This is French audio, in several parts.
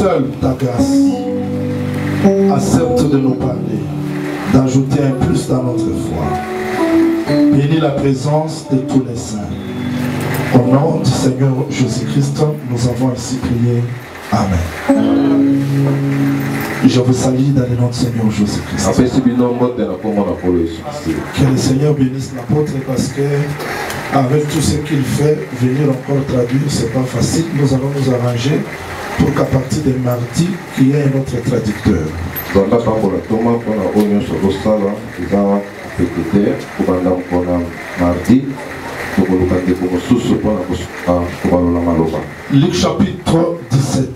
seule ta grâce accepte de nous parler, d'ajouter un plus dans notre foi. Bénis la présence de tous les saints. Au nom du Seigneur Jésus-Christ, nous avons ainsi prié. Amen. Je vous salue dans le nom du Seigneur Jésus-Christ. Que le Seigneur bénisse l'apôtre parce que avec tout ce qu'il fait, venir encore traduire, c'est pas facile. Nous allons nous arranger pour qu'à partir de mardi, qu'il y ait un autre traducteur. Luc chapitre 17.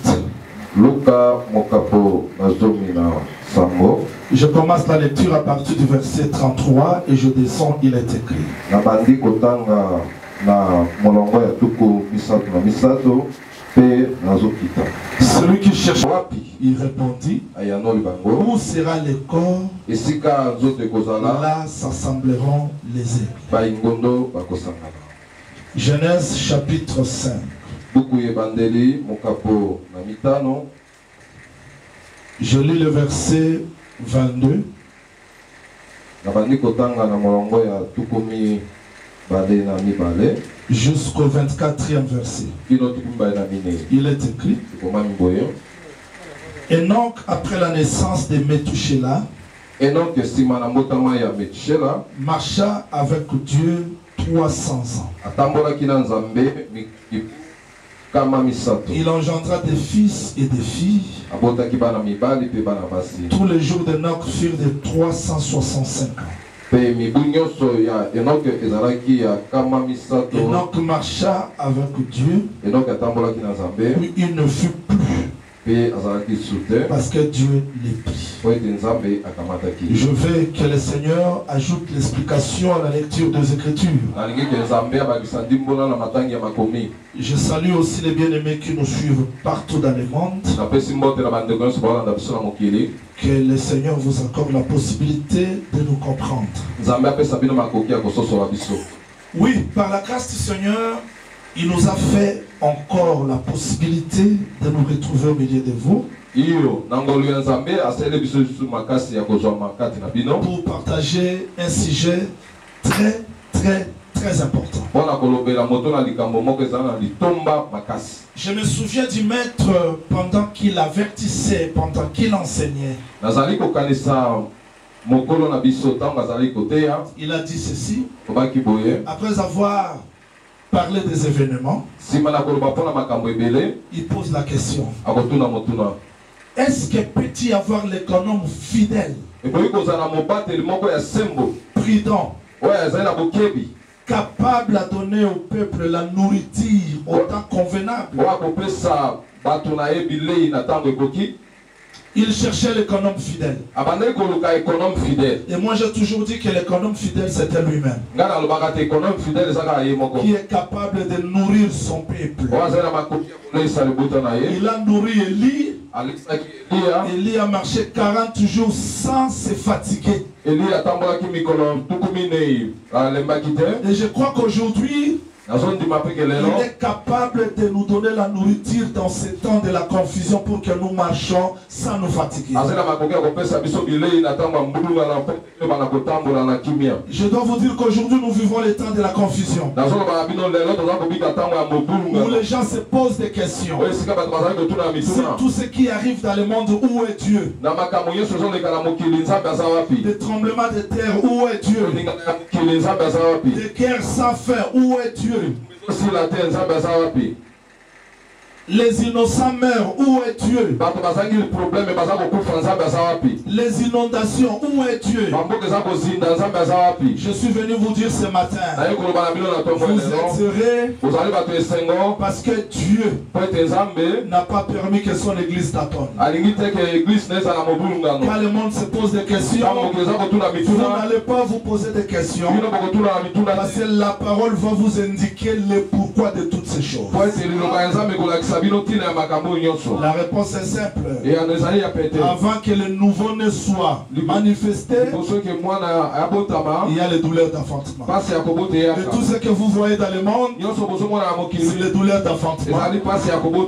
Je commence la lecture à partir du verset 33 et je descends, il est écrit. Celui qui cherche, il répondit, où sera le corps? Là s'assembleront les épées. Genèse chapitre 5. Je lis le verset 22. Jusqu'au 24e verset. Il est écrit. Enoch, après la naissance de Méthusélah, marcha avec Dieu 300 ans. Il engendra des fils et des filles. Tous les jours d'Enoch furent de 365 ans. Enoch marcha avec Dieu. Puis il ne fut plus. Parce que Dieu les prit. Je veux que le Seigneur ajoute l'explication à la lecture des Écritures. Je salue aussi les bien-aimés qui nous suivent partout dans le monde. Que le Seigneur vous accorde la possibilité de nous comprendre. Oui, par la grâce du Seigneur, il nous a fait encore la possibilité de nous retrouver au milieu de vous. Pour partager un sujet très important. Je me souviens du maître pendant qu'il avertissait, pendant qu'il enseignait. Il a dit ceci. Après avoir parlé des événements, il pose la question. Est-ce que peut-il y avoir l'économe fidèle, prudent, capable à donner au peuple la nourriture au temps convenable? Il cherchait l'économe fidèle. Et moi j'ai toujours dit que l'économe fidèle c'était lui-même. Qui est capable de nourrir son peuple. Il a nourri Élie. Élie a marché 40 jours sans se fatiguer. Et je crois qu'aujourd'hui, il est capable de nous donner la nourriture dans ce temps de la confusion pour que nous marchions sans nous fatiguer. Je dois vous dire qu'aujourd'hui nous vivons les temps de la confusion. Où les gens se posent des questions. C'est tout ce qui arrive dans le monde, où est Dieu? Des tremblements de terre, où est Dieu? Des guerres sans fin, où est Dieu? Les innocents meurent, où est Dieu? Les inondations, où est Dieu? Je suis venu vous dire ce matin, vous êtes heureux parce que Dieu n'a pas permis que son église t'attende. Quand le monde se pose des questions, vous n'allez pas vous poser des questions, parce que la parole va vous indiquer le pourquoi de toutes ces choses. La réponse est simple. Avant que le nouveau-né soit manifesté, il y a les douleurs d'enfantement. Et tout ce que vous voyez dans le monde, c'est les douleurs d'enfantement.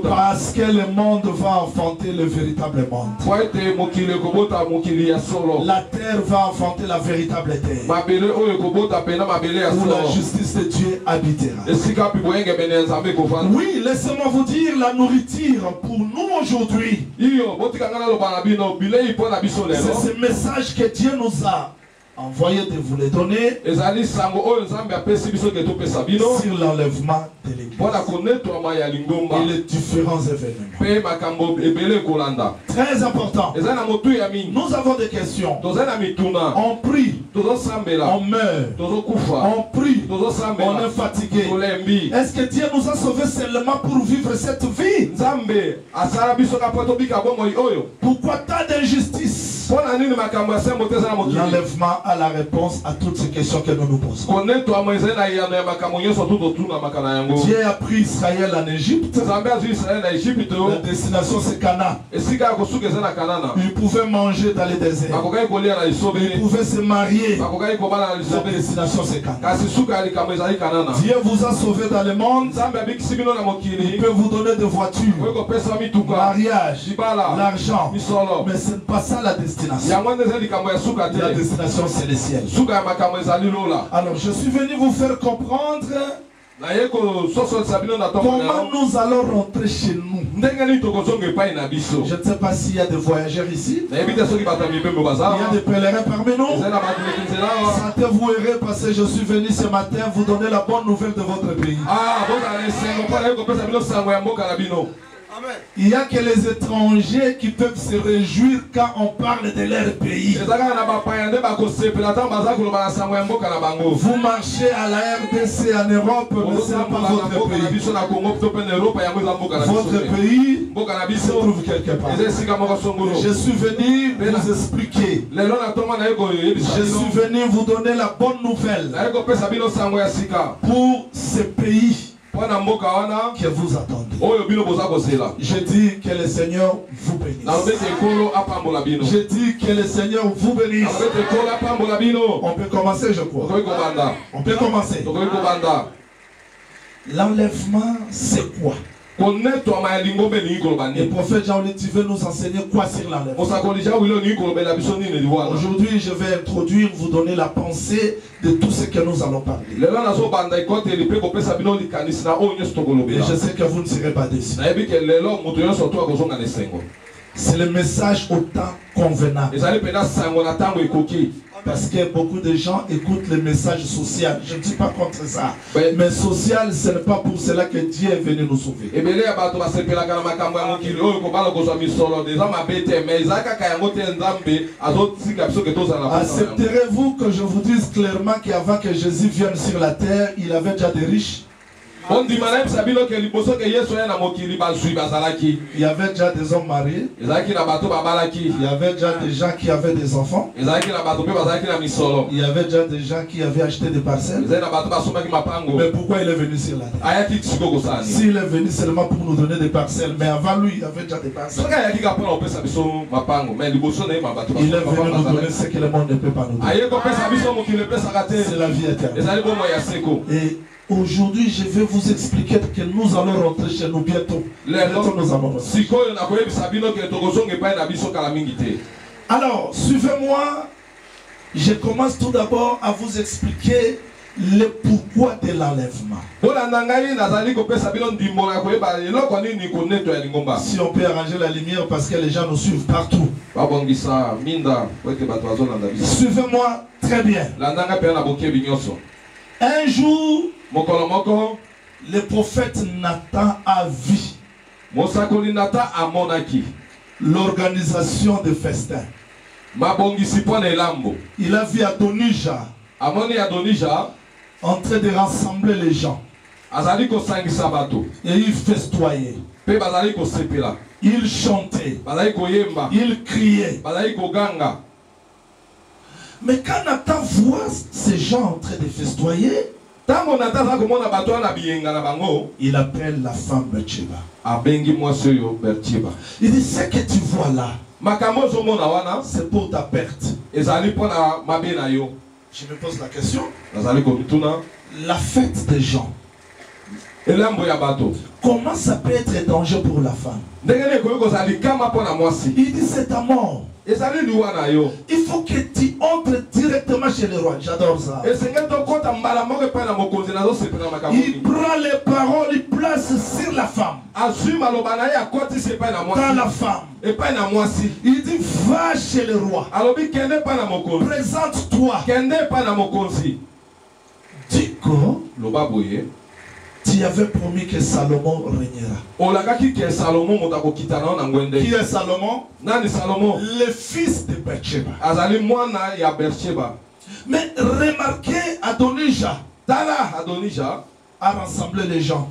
Parce que le monde va enfanter le véritable monde. La terre va enfanter la véritable terre. Où la justice de Dieu habitera. Oui, laissez-moi vous dire la nourriture pour nous aujourd'hui. C'est ce message que Dieu nous a envoyé de vous les donner sur l'enlèvement de l'Église et les différents événements. Très important. Nous avons des questions. On prie, on meurt, on prie, on est fatigué. Est-ce que Dieu nous a sauvés seulement pour vivre cette vie? Pourquoi tant d'injustice? L'enlèvement a la réponse à toutes ces questions que nous nous posons. Dieu a pris Israël en Égypte. La destination c'est Canaan. Ils pouvaient manger dans les déserts. Ils pouvaient se marier. La destination c'est Canaan. Dieu vous a sauvé dans le monde. Il peut vous donner des voitures, mariage, l'argent. Mais ce n'est pas ça la destination. La destination c'est le ciel. Alors je suis venu vous faire comprendre comment nous allons rentrer chez nous. Je ne sais pas s'il y a des voyageurs ici. Il y a des pèlerins parmi nous. Sentez-vous heureux parce que je suis venu ce matin vous donner la bonne nouvelle de votre pays. Il n'y a que les étrangers qui peuvent se réjouir quand on parle de leur pays. Vous marchez à la RDC en Europe, mais ce n'est pas votre pays. Votre pays se trouve quelque part. Je suis venu vous expliquer. Je suis venu vous donner la bonne nouvelle pour ce pays que vous attendez. Je dis que le Seigneur vous bénisse. Je dis que le Seigneur vous bénisse. On peut commencer, je crois. On peut commencer. L'enlèvement, c'est quoi? Le prophète Jean-Olivier, tu veux nous enseigner quoi sur l'enlèvement? Aujourd'hui, je vais introduire, vous donner la pensée de tout ce que nous allons parler. Et je sais que vous ne serez pas déçus. C'est le message au temps convenable. Parce que beaucoup de gens écoutent le message social. Je ne dis pas contre ça. Mais social, ce n'est pas pour cela que Dieu est venu nous sauver. Accepterez-vous que je vous dise clairement qu'avant que Jésus vienne sur la terre, il avait déjà des riches? Il y avait déjà des hommes mariés. Il y avait déjà des gens qui avaient des enfants. Il y avait déjà des gens qui avaient acheté des parcelles. Mais pourquoi il est venu sur la terre? S'il est venu seulement pour nous donner des parcelles, mais avant lui, il y avait déjà des parcelles. Il est venu nous donner ce que le monde ne peut pas nous donner. C'est la vie éternelle. Et aujourd'hui, je vais vous expliquer que nous allons rentrer chez nous bientôt. Bientôt nous allons rentrer. Alors, suivez-moi. Je commence tout d'abord à vous expliquer le pourquoi de l'enlèvement. Si on peut arranger la lumière parce que les gens nous suivent partout. Suivez-moi très bien. Un jour, le prophète Nathan a vu l'organisation de festins. Il a vu Adonija en train de rassembler les gens. Et il festoyait. Il chantait. Il criait. Mais quand Nathan voit ces gens en train de festoyer, il appelle la femme Bathsheba. Il dit, ce que tu vois là, c'est pour ta perte. Je me pose la question. La fête des gens, comment ça peut être un danger pour la femme? Il dit, c'est ta mort. Il faut que tu entres directement chez le roi. J'adore ça. Il prend les paroles, il place sur la femme. Dans la femme. Il dit, va chez le roi. Présente-toi. Dis que tu avais promis que Salomon régnera. Qui est Salomon? Le fils de Bathsheba. Mais remarquez, Adonijah a rassemblé les gens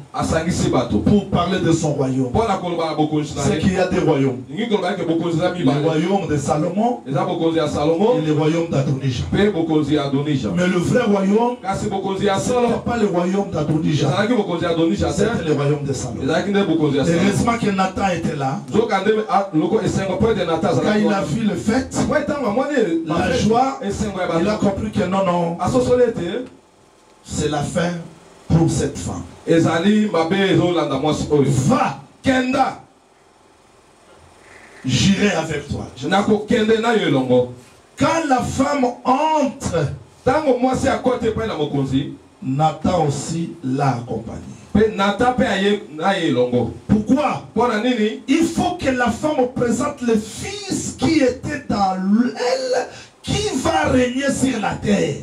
pour parler de son royaume. C'est qu'il y a des royaumes. Le royaume de Salomon et le royaume d'Adonijah. Mais le vrai royaume, ce n'était pas le royaume d'Adonijah, c'était le royaume de Salomon. Heureusement que Nathan était là. Quand il a vu le fait, la joie, il a compris que non, c'est la fin pour cette femme. Va, Kenda, j'irai avec toi. Quand la femme entre, Nathan aussi l'a accompagné. Pourquoi? Il faut que la femme présente le fils qui était dans elle, qui va régner sur la terre.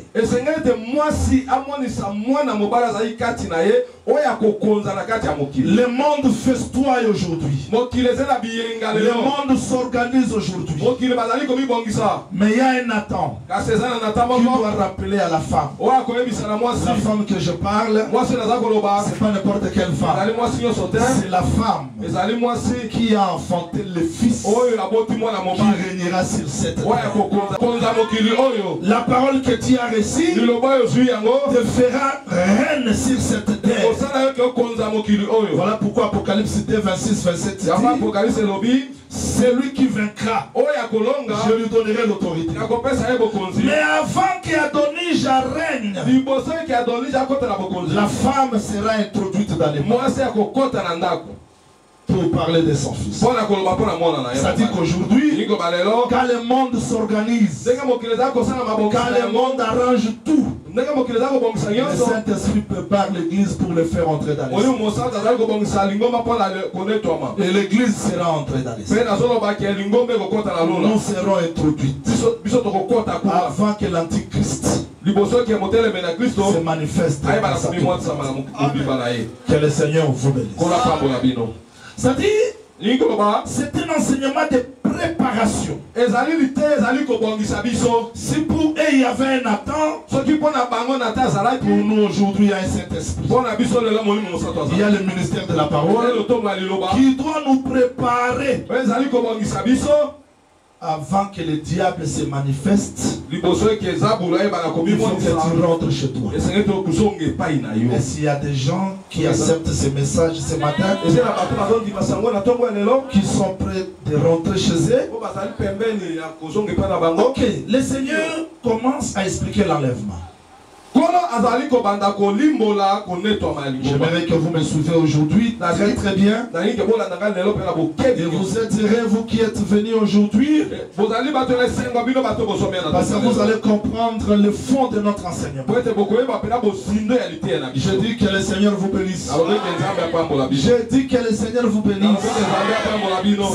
Le monde festoie aujourd'hui. Le monde s'organise aujourd'hui. Mais il y a un Nathan qui doit rappeler à la femme. La femme que je parle, c'est pas n'importe quelle femme. C'est la femme qui a enfanté le fils qui régnera sur cette terre. La parole que tu as reçue te fera reine sur cette terre. Voilà pourquoi Apocalypse 2, 26, 27 dit, celui qui vaincra, je lui donnerai l'autorité. Mais avant qu'Adonijah règne, la femme sera introduite dans les mois pour parler de son fils. C'est-à-dire qu'aujourd'hui, quand le monde s'organise, quand le monde arrange tout, le Saint-Esprit prépare l'église pour le faire entrer dans l'esprit. Et l'église sera entrée dans l'esprit. Nous serons introduits avant que l'Antichrist se manifeste. Que le Seigneur vous bénisse. C'est-à-dire, c'est un enseignement de préparation. Si pour eux il y avait un Nathan, pour nous aujourd'hui il y a un Saint-Esprit. Il y a le ministère de la parole qui doit nous préparer avant que le diable se manifeste. Il faut que tu rentres chez toi. Et s'il y a des gens qui acceptent ce message ce matin, qui sont prêts de rentrer chez eux, ok, le Seigneur commence à expliquer l'enlèvement. J'aimerais que vous me suivez aujourd'hui très très bien. Et vous êtes heureux, vous qui êtes venus aujourd'hui, parce que vous allez comprendre le fond de notre enseignement. Je dis que le Seigneur vous bénisse. Je dis que le Seigneur vous bénisse.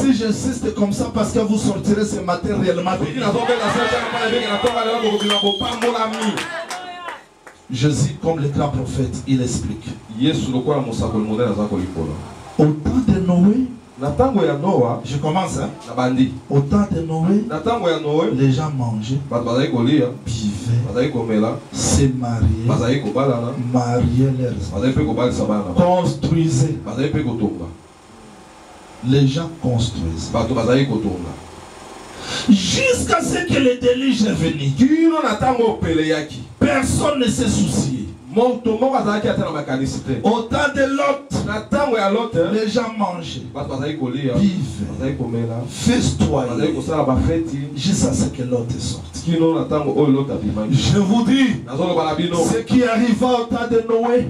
Si j'insiste comme ça, parce que vous sortirez ce matin réellement béni. Jésus, comme le grand prophète, il explique. Au temps de Noé, je commence, hein? Au temps de Noé, les gens mangeaient, buvaient, se mariaient, mariaient leurs enfants, construisaient. Les gens construisent. Jusqu'à ce que le déluge est venu. Personne ne s'est soucié. Au temps de Lot, les gens mangeaient, vivaient, festoyaient, jusqu'à ce que Lot est sorti. Je vous dis, ce qui arriva au temps de Noé,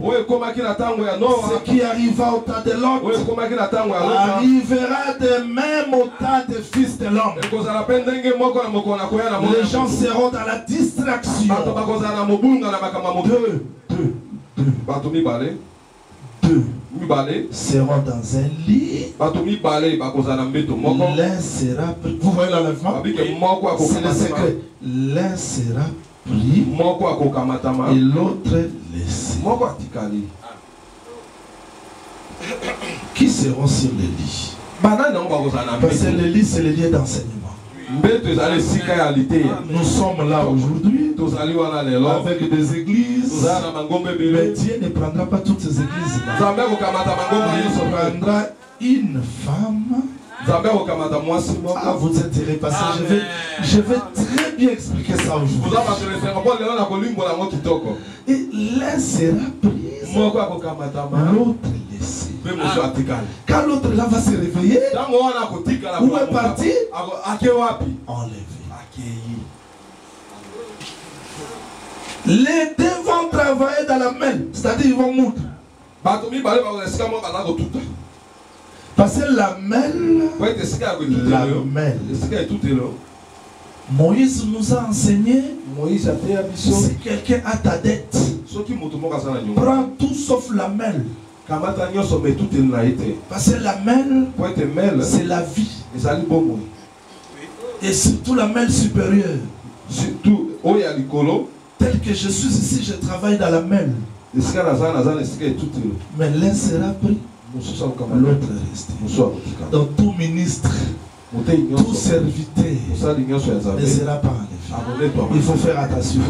ce qui arriva au temps de Lot, arrivera de même au temps des fils de l'homme. Les gens seront dans la distraction. Deux seront dans un lit. L'un sera pris. Vous voyez l'enlèvement? C'est le secret. L'un sera pris et l'autre laissé. Qui seront sur le lit? Parce que le lit, c'est le lieu d'enseignement. Nous sommes là aujourd'hui avec des églises, mais Dieu ne prendra pas toutes ces églises. Il prendra une femme. Ah, vous êtes irrépassés. Je vais très bien expliquer ça aujourd'hui. Et l'un sera prise, l'autre laissée. Quand l'autre là va se réveiller, où est parti? Enlevé. Les deux vont travailler dans la main, c'est-à-dire ils vont moudre. Parce que la mêle, Moïse nous a enseigné, si quelqu'un a ta dette, prends tout sauf la mêle. Parce que la mêle, c'est la vie. Et surtout la mêle supérieure. Tel que je suis ici, je travaille dans la mêle. Mais l'un sera pris, l'autre reste. Donc tout ministre, tout serviteur ne sera pas enlevé. Il faut faire attention.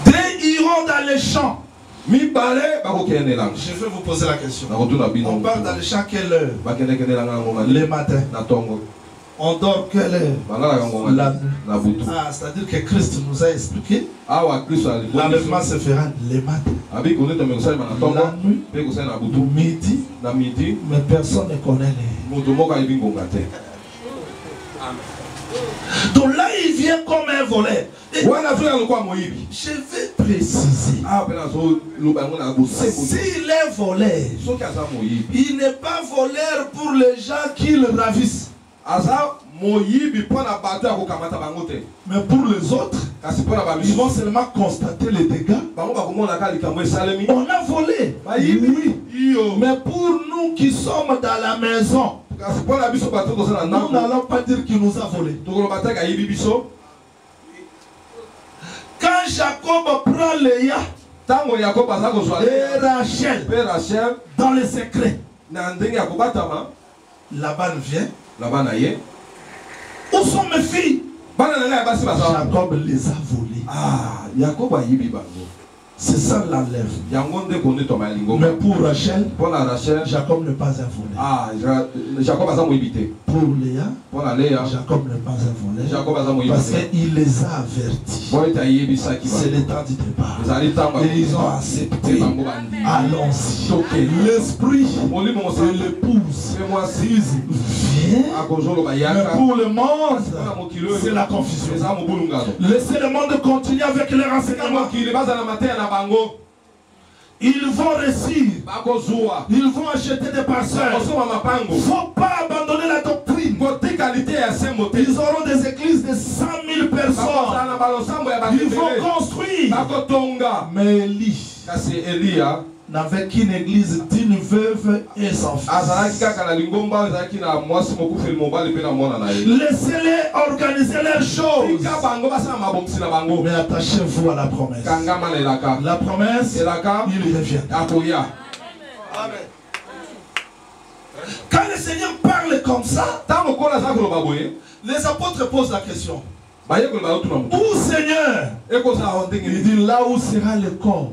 Deux iront dans les champs. Je vais vous poser la question. On part dans les champs quelle heure? Le matin. On dort quelle heure? La nuit. Ah, c'est-à-dire que Christ nous a expliqué. L'enlèvement se fera le matin. La nuit, midi, mais personne ne connaît les. Donc là, il vient comme un voleur. Je vais préciser. S'il est voleur, il n'est pas voleur pour les gens qui le ravissent. Mais pour les autres, ils vont seulement constater les dégâts. On a volé, oui. Mais pour nous qui sommes dans la maison, nous n'allons pas dire qu'il nous a volé. Quand Jacob prend Léa et Rachel dans le secret, Laban vient. Où sont mes filles? Jacob les a volées. C'est ça l'enlèvement. Mais pour Rachel, Jacob n'est pas un voleur. Pour Léa, Jacob n'est pas un voleur. Parce qu'il les a avertis. C'est le temps du départ. Et ils ont accepté. Allons-y. L'esprit et l'épouse disent viens. Mais pour le monde, c'est la confusion. Laissez le monde continuer avec les renseignements. Ils vont réussir. Ils vont acheter des parcelles. Il ne faut pas abandonner la doctrine. Ils auront des églises de 100 000 personnes. Ils vont construire. Mais Élie n'avait qu'une église d'une veuve et son fils. Laissez-les organiser leurs choses. Mais attachez-vous à la promesse. La promesse, il revient. Amen. Quand le Seigneur parle comme ça, les apôtres posent la question. Où Seigneur? Il dit là où sera le corps,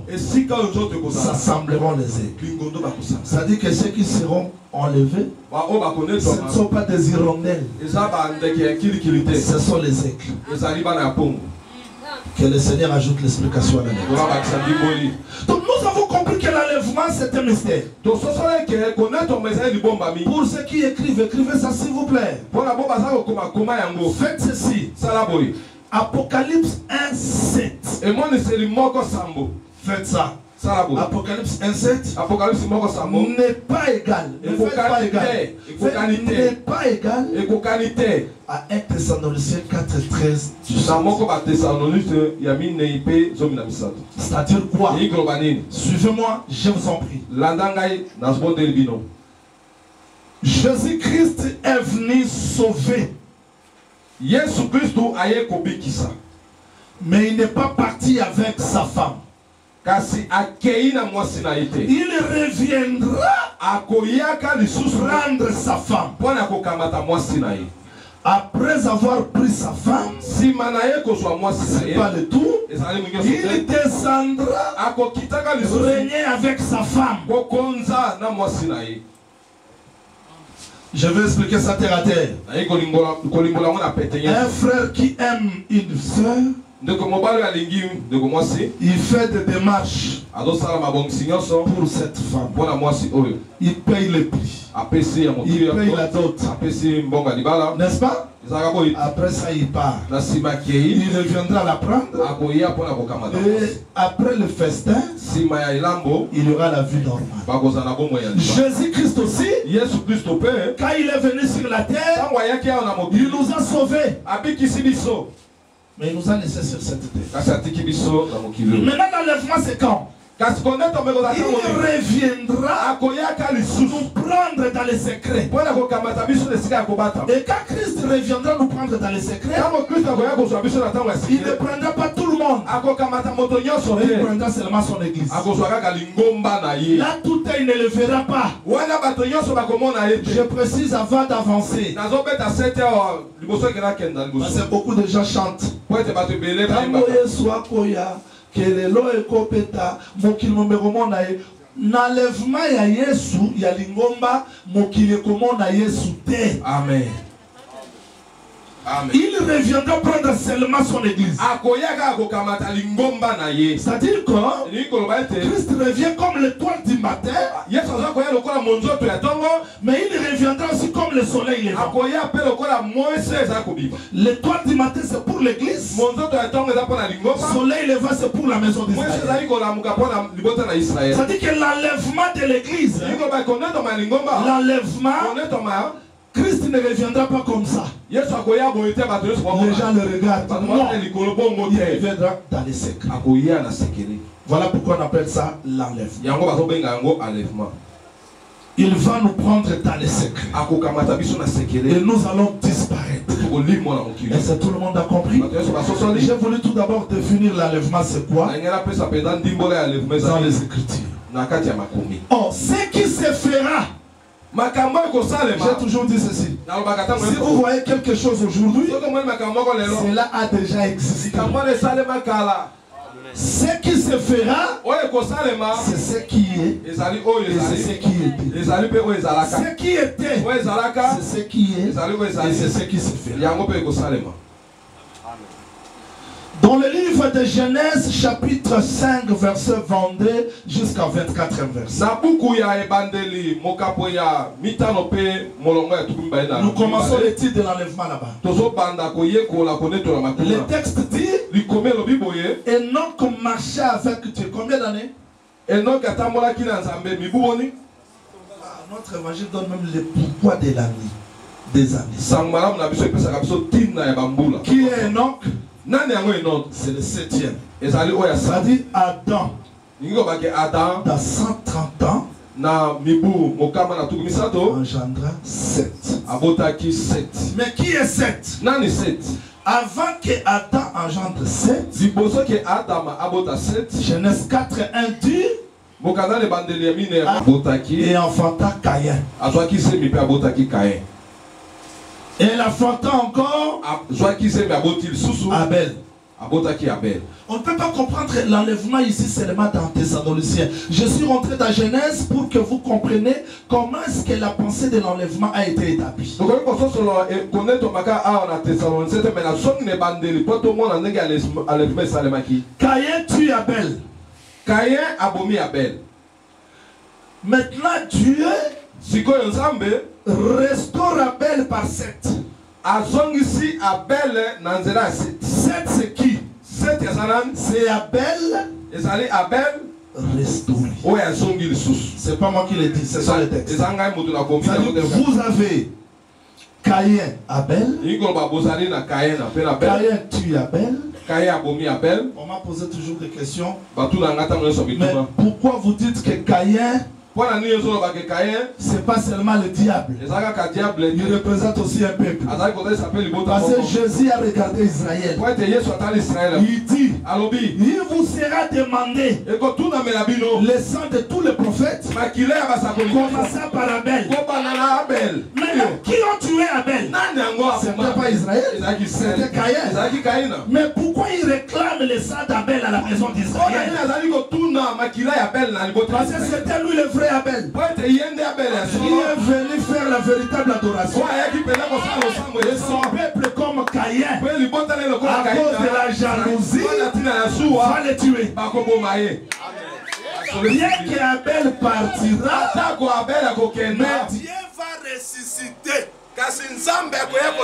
s'assembleront les aigles. C'est-à-dire que ceux qui seront enlevés, ce ne sont pas des hirondelles, ce sont les aigles. Que le Seigneur ajoute l'explication à la lettre. Donc nous avons compris que l'enlèvement c'est un mystère. Pour ceux qui écrivent, écrivez ça s'il vous plaît. Faites ceci. Apocalypse 1:7. Faites ça. Apocalypse 1:7 n'est pas égal. N'est pas égal à 1 Thessaloniciens 4:13. C'est-à-dire quoi? Suivez-moi, je vous en prie. Jésus-Christ est venu sauver. Mais il n'est pas parti avec sa femme. Il reviendra prendre sa femme. Après avoir pris sa femme, c'est pas le tout, il descendra régner avec sa femme. Je vais expliquer ça terre à terre. Un frère qui aime une soeur, il fait des démarches pour cette femme. Il paye le prix. Il paye la dot. N'est-ce pas? Après ça, il part. Il reviendra la prendre. Et après le festin, il y aura la vie normale. Jésus-Christ aussi, quand il est venu sur la terre, il nous a sauvés. Mais il nous a laissé sur cette terre. Maintenant, l'enlèvement, c'est quand? Il reviendra nous prendre dans les secrets. Et quand Christ reviendra nous prendre dans les secrets, il ne prendra pas tout le monde. Il prendra seulement son église. Là, tout il ne le verra pas. Je précise avant d'avancer. Parce que beaucoup de gens chantent. N'enlèvement ya Yesu ya lingomba mokili komona Yesu te. Amen. Amen. Il reviendra prendre seulement son église. C'est-à-dire que Christ revient comme l'étoile du matin, mais il reviendra aussi comme le soleil levant. L'étoile du matin c'est pour l'église, le soleil levant c'est pour la maison d'Israël. C'est-à-dire que l'enlèvement de l'église, l'enlèvement, Christ ne reviendra pas comme ça. Les gens le regardent. Non, il reviendra dans les secrets. Voilà pourquoi on appelle ça l'enlèvement. Il va nous prendre dans les secrets. Et nous allons disparaître. Et c'est tout le monde a compris. J'ai voulu tout d'abord définir l'enlèvement, c'est quoi? Dans les Écritures. Oh, ce qui se fera. J'ai toujours dit ceci. Si vous voyez quelque chose aujourd'hui, cela a déjà existé. Ce qui se fera, c'est ce qui est et c'est ce qui était. Ce qui était, c'est ce qui est et c'est ce qui se fera. Dans le livre de Genèse, chapitre 5, verset 22 jusqu'à 24 verset. Nous commençons l'étude de l'enlèvement là-bas. Le texte dit, Enoch marchait avec Dieu. Combien d'années? Notre évangile donne même le pourquoi de l'année. Des années. Qui est Enoch? C'est le 7e. Ça dit Adam. Dans 130 ans, engendra 7. Mais qui est 7? Avant que Adam engendre 7, Genèse 4:1 dit, et enfanta Caïn. Et il enfanta encore Abel. On ne peut pas comprendre l'enlèvement ici seulement dans Thessaloniciens. Je suis rentré dans Genèse pour que vous compreniez comment est-ce que la pensée de l'enlèvement a été établie. Caïn tue Abel. Caïn abomi Abel. Maintenant Dieu restaure Abel par 7. Azongisi Abel nanzela 7. 7 c'est qui? 7 c'est Abel. Ezali Abel restauré. C'est pas moi qui l'ai dit, c'est ça le texte. Vous avez Caïn Abel. Caïn tue Abel. On m'a posé toujours des questions. Mais pourquoi vous dites que Caïn, c'est pas seulement le diable, il représente aussi un peuple. Parce que Jésus a regardé Israël. Il dit, il vous sera demandé le sang de tous les prophètes, commençant par Abel. Mais qui ont tué Abel? C'était pas Israël, c'était Caïn. Mais pourquoi il réclame le sang d'Abel à la maison d'Israël? Parce que c'était lui le vrai Abel. Il est venu faire la véritable adoration. Et son peuple comme Caïn, à cause de la jalousie, va le tuer. Bien qu'Abel partira, mais Dieu va ressusciter notre peuple.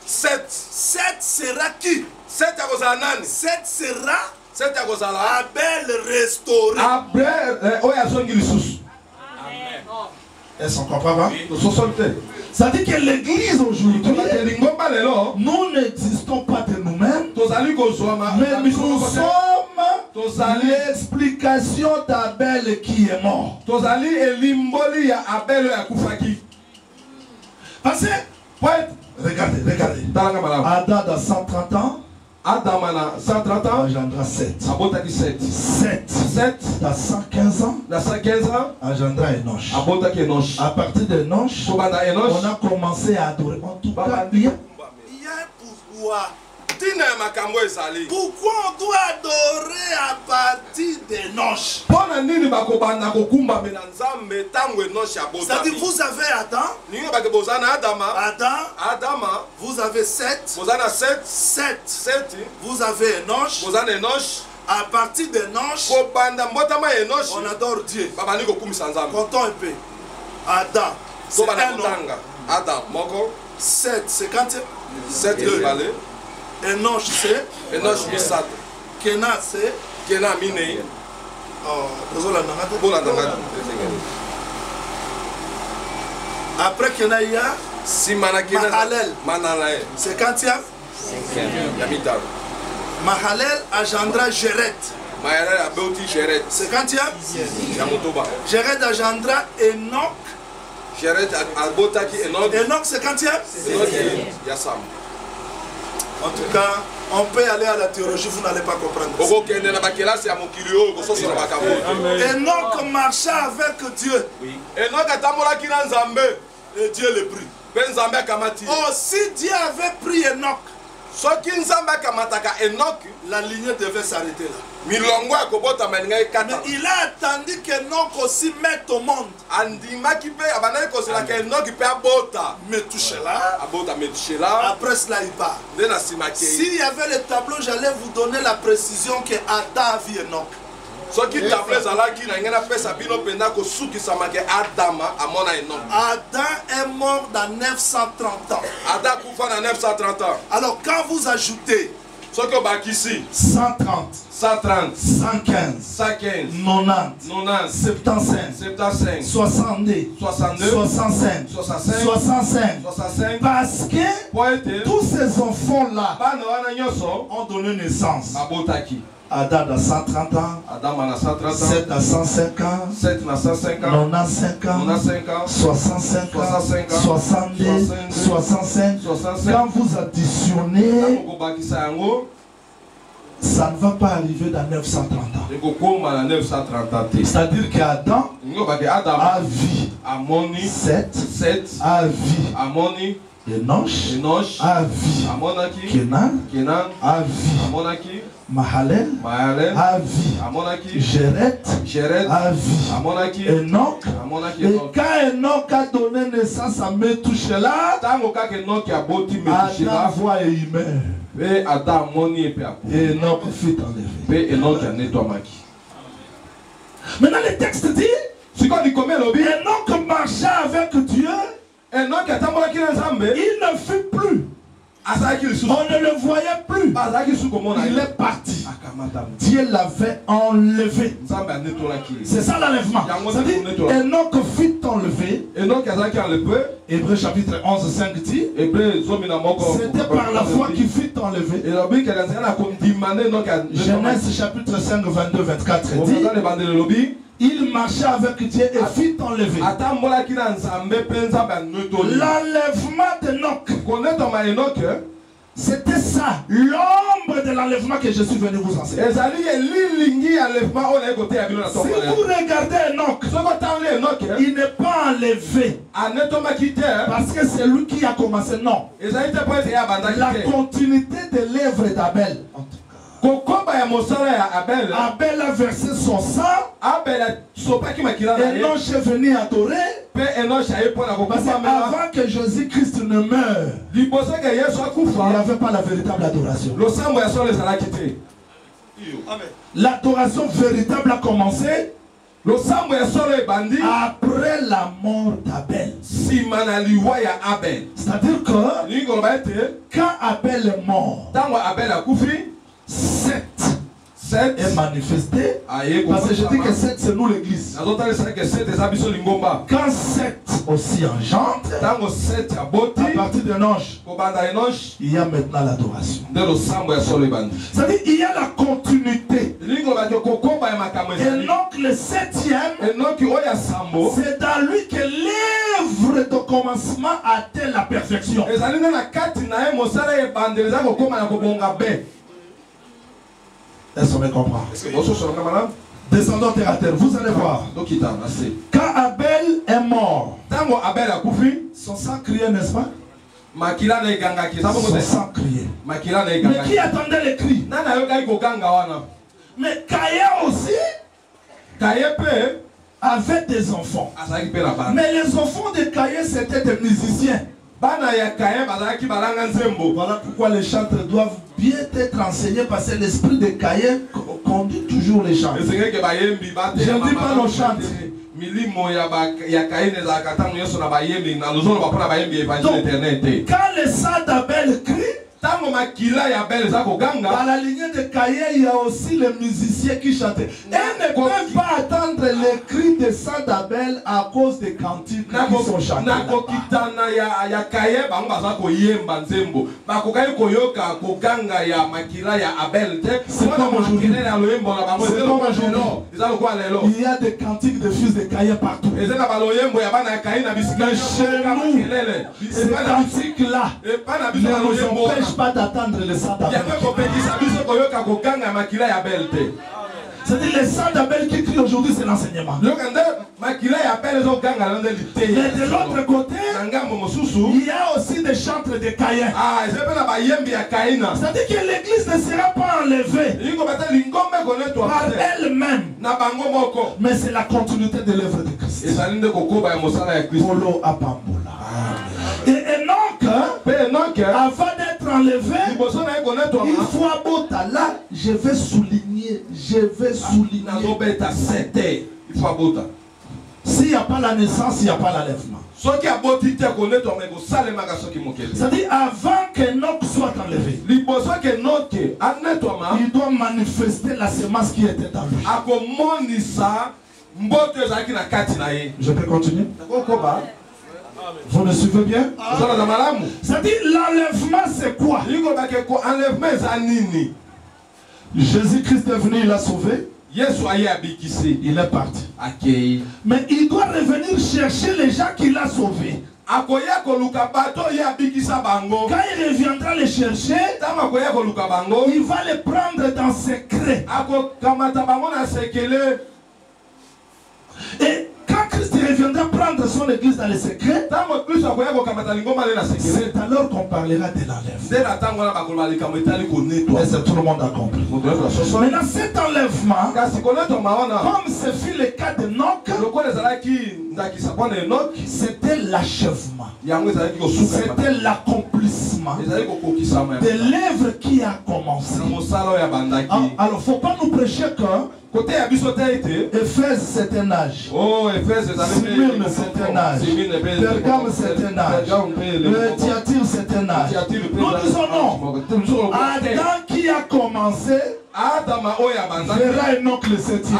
7 sera qui? 7 sera Abel restauré. Est-ce qu'on comprend pas? Ça dit que l'église aujourd'hui, nous n'existons pas de nous-mêmes, mais nous sommes l'explication d'Abel qui est mort. Parce que, regardez, Adam dans 130 ans, Adamana 130 ans engendra 7. 7 dans 115 ans engendra Enoch. À partir d'Enoch, on a commencé à adorer. En tout cas, il y a pourquoi. Pourquoi on doit adorer à partir d'Enoch? C'est-à-dire vous avez Adam, vous avez 7, vous avez Enoch. À partir d'Enoch, on adore Dieu. Comptons un peu. Adam, c'est un homme. 7, c'est quand 7 Enoch c'est Kenan c'est Minei. Après Kenan il y a Mahalel. C'est quand il y a Mahalel engendra Jéret. C'est quand il y a Jéret engendra Enoch. Enoch c'est quand il y a En tout cas, on peut aller à la théologie, vous n'allez pas comprendre. Enoch marcha avec Dieu. Et Dieu le prit. Oh, si Dieu avait pris Enoch, la lignée devait s'arrêter là. Mais il a attendu qu'Enoch aussi mette au monde. Après cela, il part. S'il y avait le tableau, j'allais vous donner la précision que Adam a vu Enoch. Adam est mort dans 930 ans. Alors quand vous ajoutez 130, 115, 90, 75, 62, 65, parce que tous ces enfants-là ont donné naissance. Adam a 130 ans, 7 à 105 ans, 95 ans, 65 ans, 62, 65. Quand vous additionnez, ça ne va pas arriver dans 930 ans. C'est-à-dire qu'Adam a vu 7, a vu Enoch a vu. Kenan a vu. Mahalel a vu. Jéret a vu. Enoch. Et quand Enoch a donné naissance à Methuselah, Adam voit et il meurt. Et Enoch fut enlevé. Maintenant le texte dit, Enoch marcha avec Dieu. Il ne fut plus. On ne le voyait plus. Il est parti. Dieu l'avait enlevé. C'est ça l'enlèvement. C'est-à-dire, Enoch fut enlevé. Hébreux chapitre 11, 5 dit, c'était par la foi qu'il fut enlevé. Genèse chapitre 5, 22, 24 dit, il marcha avec Dieu et fut enlevé. L'enlèvement d'Enoch, c'était ça, l'ombre de l'enlèvement que je suis venu vous enseigner. Si vous regardez Enoch, il n'est pas enlevé parce que c'est lui qui a commencé. Non. La continuité de l'œuvre d'Abel. Abel a versé son sang. Enoch est venu adorer. Parce qu'avant que Jésus-Christ ne meure, il n'y avait pas la véritable adoration. L'adoration véritable a commencé après la mort d'Abel. C'est-à-dire que quand Abel est mort, Seth est manifesté. Parce que je dis que Seth c'est nous l'église. Quand Seth aussi engendre, à partir d'un ange, il y a maintenant l'adoration. C'est-à-dire il y a la continuité. Et donc le septième, c'est dans lui que l'œuvre de commencement atteint la perfection. Est-ce qu'on me comprend? Descendons terre à terre, vous allez voir. Quand Abel est mort, son sang criait, n'est-ce pas? Son sang criait. Mais qui attendait les cris? Mais Caïn aussi avait des enfants. Mais les enfants de Caïn c'était des musiciens. Voilà pourquoi les chantres doivent bien être enseignés, parce que l'esprit de Caïn conduit toujours les chantres. Je ne dis pas nos chantres. Donc, quand le sang d'Abel crie, dans la lignée de Caïn, il y a aussi les musiciens qui chantaient. Ils ne peuvent pas attendre les cris de sang d'Abel à cause des cantiques qui sont chantés. C'est comme aujourd'hui. Il y a des cantiques de fils de Caïn partout. Mais chez nous, ces cantiques-là ne nous empêchent pas d'attendre le sang d'Abel. C'est-à-dire le sang d'Abel qui crie aujourd'hui, c'est l'enseignement. Mais de l'autre côté, il y a aussi des chantres de Caïn. C'est-à-dire que l'église ne sera pas enlevée par elle-même. Mais c'est la continuité de l'œuvre de Christ. Polo Apambola. Et Enoch, avant d'être enlevé, il faut abota. Là, je vais souligner. S'il n'y a pas la naissance, il n'y a pas l'enlèvement. C'est-à-dire, avant qu'Enoch soit enlevé, il doit manifester la semence qui était en lui. Je peux continuer? Vous me suivez bien? C'est-à-dire, l'enlèvement, c'est quoi? Jésus-Christ est venu, il a sauvé. Il est parti. Mais il doit revenir chercher les gens qu'il a sauvés. Quand il reviendra les chercher, il va les prendre dans secret. Et quand Christ revient, viendra prendre son église dans les secrets, c'est alors qu'on parlera de l'enlèvement. Et c'est tout le monde a compris. Maintenant, cet enlèvement, comme ce fut le cas de Enoch, c'était l'achèvement. C'était l'accomplissement de l'œuvre qui a commencé. Alors, il ne faut pas nous prêcher que Éphèse c'est un âge, Smyrne c'est un âge, Pergame c'est un âge, Thyatire c'est un âge. Nous disons non. Adam qui a commencé verra Enoch le 7e.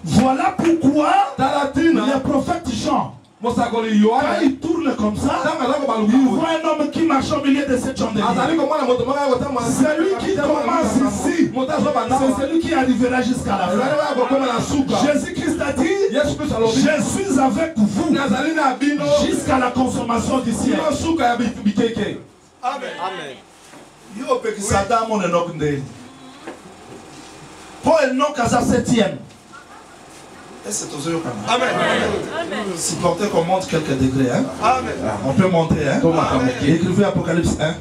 Voilà pourquoi le prophète Jean, quand il tourne comme ça, il voit un homme qui marche au milieu de cette chandelier. Celui qui commence ici, c'est celui qui arrivera jusqu'à la fin. Jésus-Christ a dit, je suis avec vous jusqu'à la consommation du ciel. Amen. Pour Enoch à sa 7e. Et c'est aux yeux. Amen. Supportez qu'on monte quelques degrés. Hein? Amen. On peut monter. Hein? Écrivez Apocalypse 1.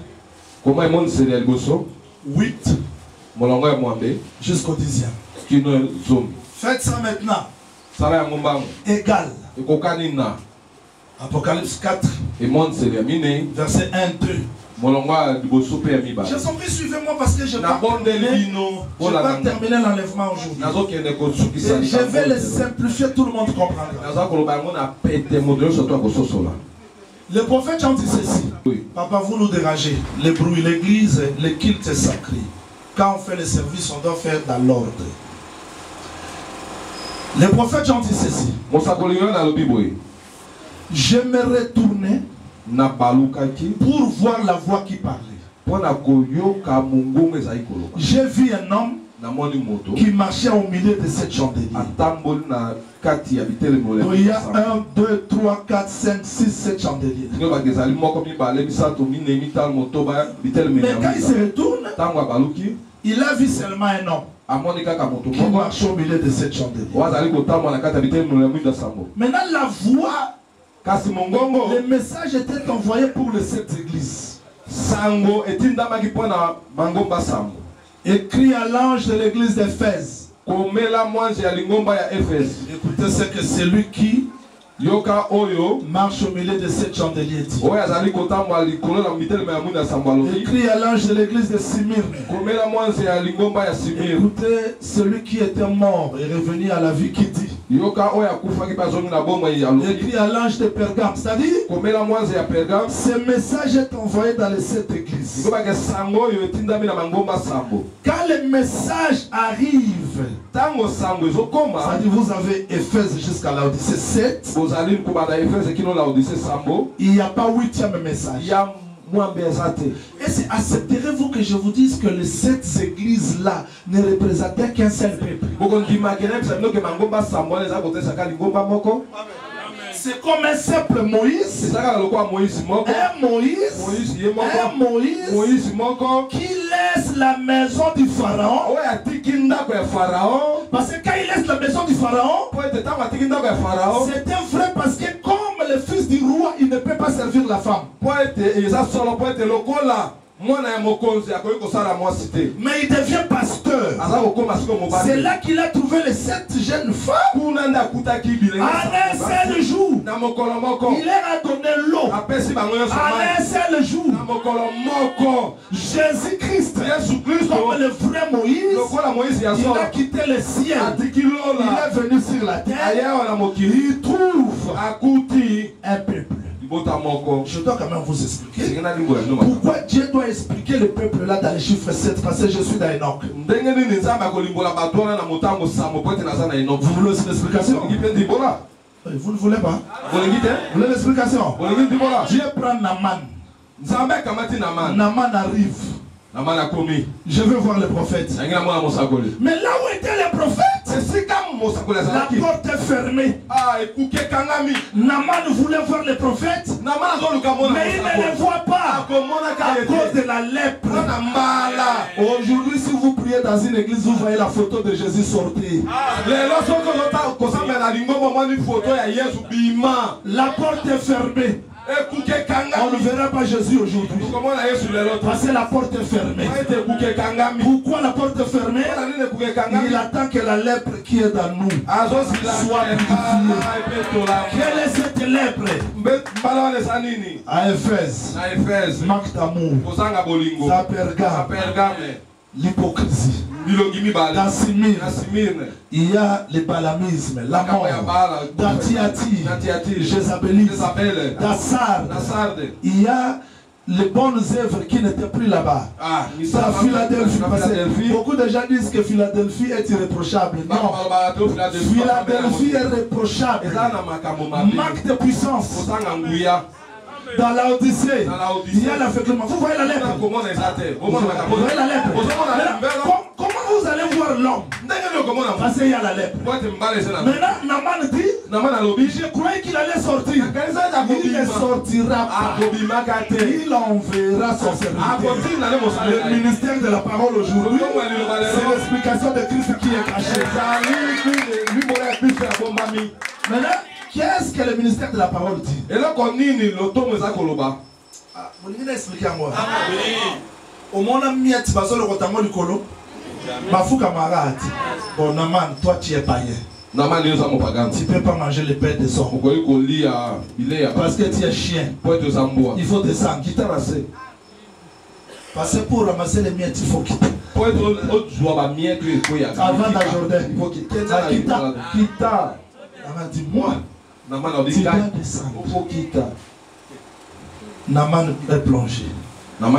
Comment il monte c'est le 8 jusqu'au 10e. Faites ça maintenant. Égal. Apocalypse 4. Verset 1, 2. Je suis suivez-moi parce que je ne vais pas terminer l'enlèvement aujourd'hui. Je vais le simplifier, tout le monde comprendra. Le prophète Jean dit ceci. Papa, vous nous dérangez. Le bruit, l'église, le culte sacré. Quand on fait le service, on doit faire dans l'ordre. Le prophète Jean dit ceci. Je me retournais pour voir la voix qui parlait. J'ai vu un homme qui marchait au milieu de cette chandelier. Donc, il y a 1, 2, 3, 4, 5, 6, 7 chandeliers. Mais quand il se retourne, il a vu seulement un homme qui marche au milieu de cette chandelier. Maintenant la voix, le message était envoyé pour les 7 églises. Écrit à l'ange de l'église d'Éphèse. Écoutez ce que celui qui marche au milieu de 7 chandeliers dit. Écrit à l'ange de l'église de Smyrne. Écoutez celui qui était mort et revenu à la vie qui dit. Écrit à l'ange de Pergame, c'est-à-dire ce message est envoyé dans les 7 églises. Quand le message arrive, c'est-à-dire vous avez Éphèse jusqu'à Laodicée 7, il n'y a pas 8e message. Et accepterez-vous que je vous dise que les 7 églises-là ne représentaient qu'un seul peuple? C'est comme un simple Moïse. Un Moïse qui laisse la maison du Pharaon. Parce que quand il laisse la maison du Pharaon, c'était vrai parce que comme le fils du roi, il ne peut pas servir la femme. Mais il devient pasteur. C'est là qu'il a trouvé les 7 jeunes femmes. À un seul jour, il leur a donné l'eau. À un seul jour, Jésus-Christ, comme le vrai Moïse, il a quitté le ciel. Il est venu sur la terre. Il trouve un peuple. Je dois quand même vous expliquer pourquoi Dieu doit expliquer le peuple là dans les chiffres 7, parce que je suis dans Enoch. Vous voulez aussi l'explication? Vous ne voulez pas? Vous voulez l'explication? Dieu prend Naman. Naman arrive. Je veux voir le prophète. Mais là où était le prophète, La porte est fermée. Naman voulait voir les prophètes, mais il ne les voit pas à cause de la lèpre. Aujourd'hui, si vous priez dans une église, vous voyez la photo de Jésus sortir. La porte est fermée. On ne verra pas Jésus aujourd'hui. Parce que la porte est fermée. Pourquoi la porte est fermée? Il attend que la lèpre qui est dans nous soit purifiée. Quelle est cette lèpre? À Éphèse, manque d'amour, à Pergame, l'hypocrisie. Dans Smyrne, il y a le balamisme, la mort. Dans Thyatire, Jézabélisme. Dans Sardes, il y a les bonnes œuvres qui n'étaient plus là-bas. Dans Philadelphie, beaucoup de gens disent que Philadelphie est irréprochable. Non, Philadelphie est réprochable. Manque de puissance. Dans la Odyssée, il y a l'affaiblissement. Vous voyez la lèpre? Vous voyez la lèpre? Comment vous allez voir l'homme? Parce qu'il y a la lèpre. Maintenant, Naman dit, je croyais qu'il allait sortir. Il ne sortira pas. Il enverra son serviteur. Le ministère de la parole aujourd'hui, c'est l'explication de Christ qui est caché. Maintenant, qu'est-ce que le ministère de la parole dit? Et là, vous voulez expliquer à moi? Au monde a mis à Tibazo le rotamon du colo. Bafou camarade. Bon, Naman, toi tu es païen. Tu ne peux pas manger le pain des hommes. Parce que tu es chien. Il faut descendre. Parce que pour ramasser les miettes, il faut quitter. Avant d'ajouter, il faut quitter. Quitta. Naman dit, moi. Tu dois descendre. Naman est plongé. 1, 2,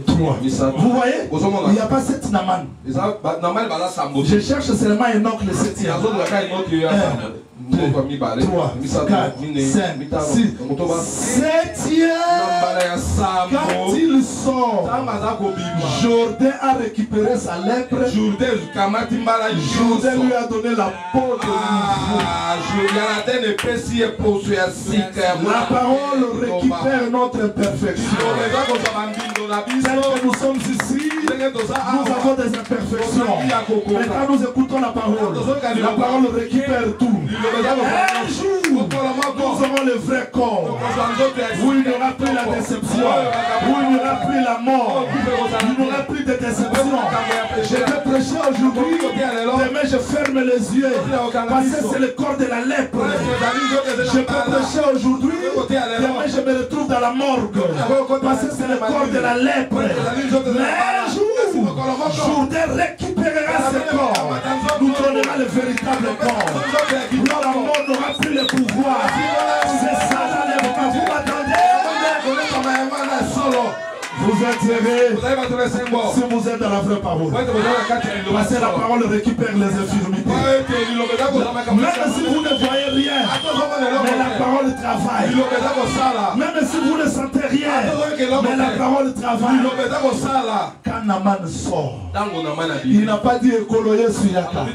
3. Vous voyez, il n'y a pas 7 Naman. Je cherche seulement un oncle, le 7e. 1, 2, 3, 4, 5, 6, 7e. Quand il sort, Jourdain a récupéré sa lèpre. Jourdain lui a donné la peau de nouveau. La parole récupère notre imperfection. Tel que nous sommes ici, nous avons des imperfections. Mais quand nous écoutons la parole récupère tout. Un jour, nous aurons le vrai corps, où il n'y aura plus la déception, où il n'y aura plus la mort, il n'y aura plus de déception. Je vais prêcher aujourd'hui, demain je ferme les yeux, parce que c'est le corps de la lèpre. Je peux prêcher aujourd'hui, demain je me retrouve dans la morgue, parce que c'est le corps de la lèpre. Mais un jour, Jourdain récupérera ce corps, nous donnera le véritable corps. La mort n'aura plus le pouvoir. C'est ça l'enlèvement. Vous m'attendez? Vous êtes heureux si vous êtes dans la vraie parole. Parce que la parole récupère les infirmités. Même si vous ne voyez rien, mais la parole travaille. Même si vous ne sentez rien, mais la parole travaille. Quand Naman sort, il n'a pas dit Ekoloye Suyaka.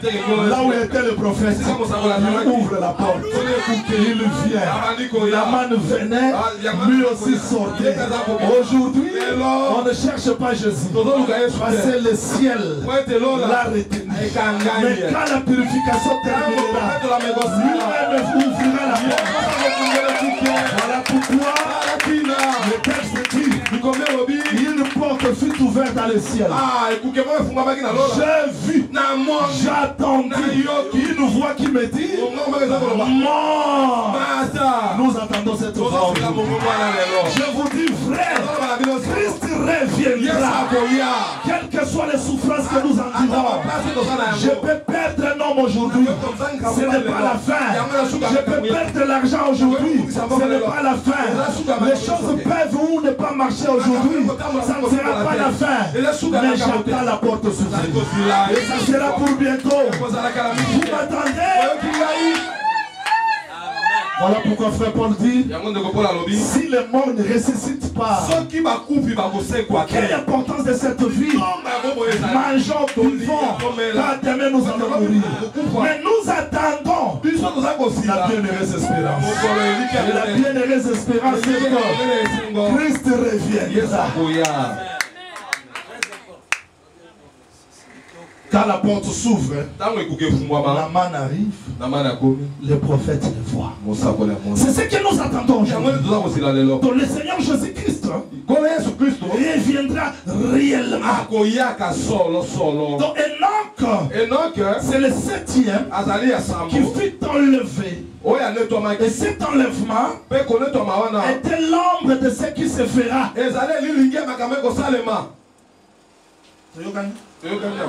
Là où était le prophète, il ouvre la porte. Il vient. Naman venait, lui aussi sortait. Aujourd'hui, on ne cherche pas Jésus. Parce que le ciel l'a retenu. Mais quand la purification terminera, lui-même ouvrira la porte. Voilà pourquoi le texte dit, une porte fut ouverte dans le ciel. J'ai vu, j'ai attendu une voix qui me dit, mort. Nous attendons cette voix. Je vous dis vrai, Christ reviendra. Quelles que soient les souffrances que nous endurons, je peux perdre un homme aujourd'hui, ce n'est pas la fin. Je peux perdre l'argent aujourd'hui, ce n'est pas la fin. Les choses peuvent ou ne pas marcher aujourd'hui, ça ne sera pas la fin. Mais j'entends la porte s'ouvrir. Et ça sera pour bientôt. Vous m'attendez? Voilà pourquoi frère Paul dit, si les morts ne ressuscitent pas, quelle importance de cette vie? Mangeons, buvons, car demain nous allons mourir. Mais nous attendons la bienheureuse espérance. Et la bienheureuse espérance, c'est que Christ reviendra. Quand la porte s'ouvre, la manne arrive, les prophètes le voient. C'est ce que nous attendons aujourd'hui. Donc le Seigneur Jésus-Christ reviendra réellement. Donc Enoch, c'est le 7e qui fut enlevé. Et cet enlèvement était l'ombre de ce qui se fera.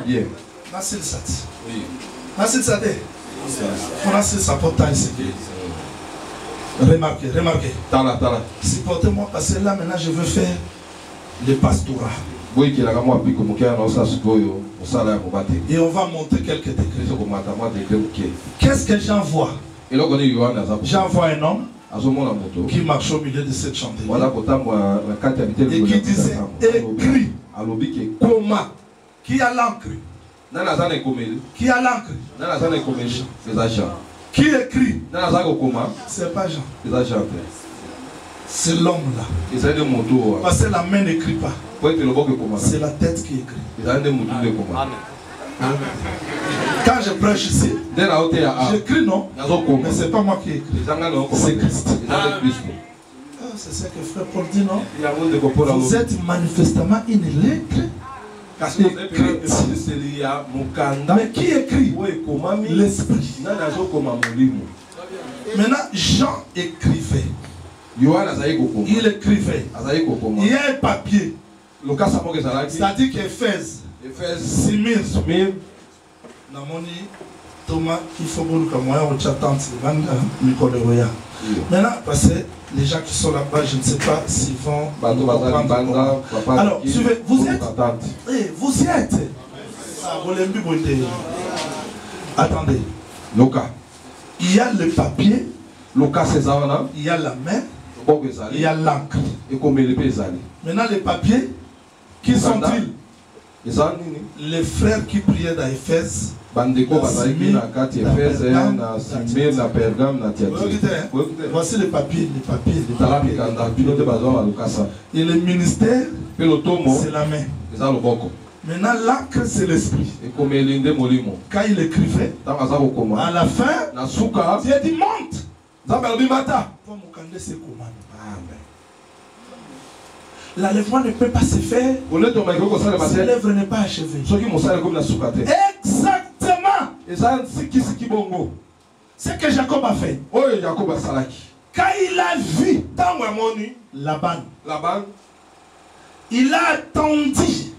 Bien. Nasil Sati. Nasil Sati. Nasil Sapota ici. Remarquez. Supportez-moi parce que là maintenant je veux faire le pastorat. Et on va monter quelques degrés. Qu'est-ce que j'en vois? J'en vois un homme qui marche au milieu de cette chandelle et qui disait écrit. Comment? Qui a l'encre? Qui a l'encre? Qui écrit? C'est pas Jean. C'est l'homme là. Parce que la main n'écrit pas. C'est la tête qui écrit. Quand je prêche ici, j'écris non, mais c'est pas moi qui écris. C'est Christ. C'est ça que frère Paul dit non. Vous êtes manifestement une lettre. Mais qui écrit? L'esprit. Maintenant, Jean écrivait. Il écrivait. Il y a un papier. C'est-à-dire qu'Éphèse, Simir, Thomas, il faut que nous maintenant, parce que les gens qui sont là-bas, je ne sais pas s'ils vont comprendre. Alors, suivez, vous êtes. Attendez. Il y a le papier, il y a la main, il y a l'encre. Maintenant, les papiers, qui sont-ils? Les frères qui priaient dans Éphèse. Voici les papiers. Et le ministère, c'est la main. Maintenant, l'encre, c'est l'esprit. Quand il écrivait, à la fin, il a dit monte. L'enlèvement ne peut pas se faire si l'œuvre n'est pas achevée. Exactement. Ce que Jacob a fait. Quand il a vu Laban, il a attendu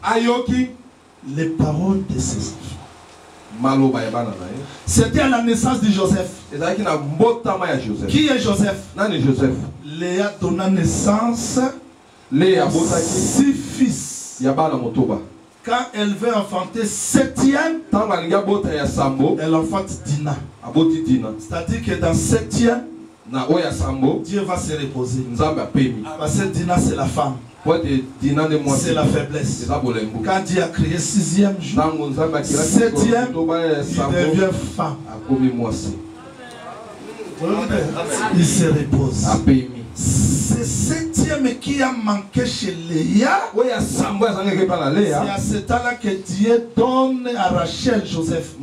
les paroles de ses enfants. C'était à la naissance de Joseph. Qui est Joseph? Léa donna naissance à 6 fils. Quand elle veut enfanter 7e, elle enfante Dina. C'est-à-dire que dans 7e, Dieu va se reposer. Parce que Dina, c'est la femme. C'est la faiblesse. Quand Dieu a créé 6e jour, 7e, il devient femme. Il se repose. C'est 7e qui a manqué chez Léa. C'est à ce temps-là que Dieu donne à Rachel Joseph.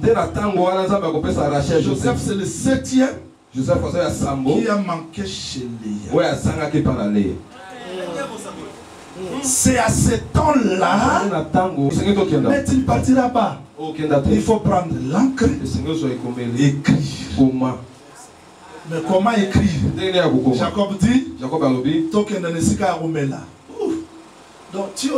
Joseph, c'est le 7e qui a manqué chez Léa. C'est à ce temps-là, mais il ne partira pas. Il faut prendre l'encre et écrire. Mais comment écrire? Jacob dit, donc tu